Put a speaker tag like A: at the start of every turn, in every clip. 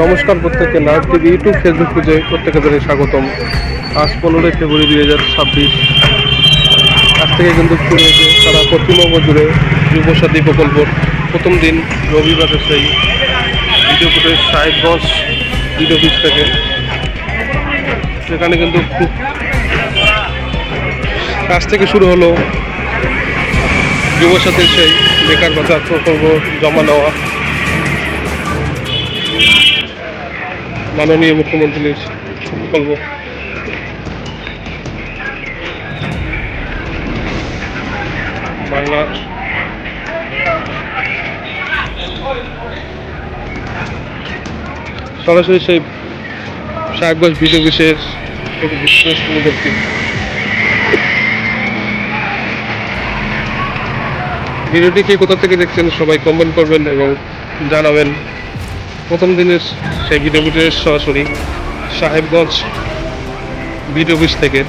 A: নমস্কার প্রত্যেককে, nut TV YouTube Facebook পেজে প্রত্যেকে জানাই স্বাগতম। আজ 15ই ফেব্রুয়ারি 2026। আজ থেকে কিন্তু শুরু হয়েছে সারা পশ্চিমবঙ্গ জুড়ে যুবসাথী প্রকল্প প্রথম দিন রবিবারের সেই video footage Sahebganj video office থেকে। সেখানে কিন্তু আজ থেকে শুরু হলো যুবসাথীর সেই বেকার ভাতা প্রকল্প জমা নেওয়া। মাননীয় মুখ্যমন্ত্রীর প্রকল্প। বাংলা সরাসরি সেই সাহেবগঞ্জ ভিডিও অফিসের পূর্ববর্তী। ভিডিওটি কে কোথা থেকে দেখছেন সবাই কমেন্ট করবেন এবং জানাবেন। প্রথম দিনের সেই ভিডিও ফুটেজ সরাসরি সাহেবগঞ্জ ভিডিও অফিস থেকে।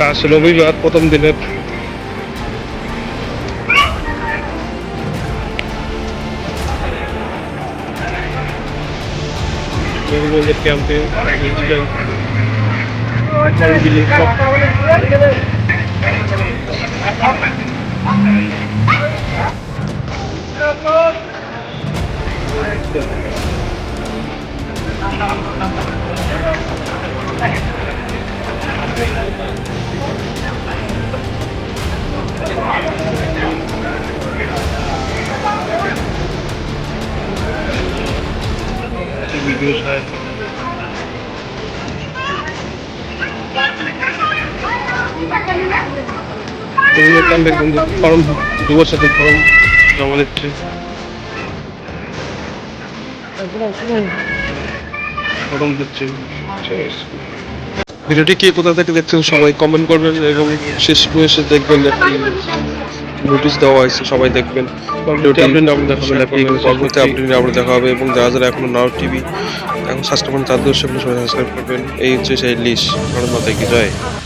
A: আজ রবিবার প্রথম দিনের ক্যাম্পে ভিডিও সাহেব ফর্ম যুবসাথী ফর্ম জমা দিচ্ছে। ভিডিওটি কে কোথা থেকে দেখছেন সবাই কমেন্ট করবেন এবং শেষ বয়সে দেখবেন। নোটিশ দেওয়া হয়েছে, সবাই দেখবেন। পরবর্তী আপডেট আবার দেখা হবে। এবং যারা যারা এখনো নাও টিভি এখন সাবস্ক্রাইব করেন তাদের সবাই সাবস্ক্রাইব করবেন। এই হচ্ছে সেই লিস্ট। ভারত মাতা কি জয়।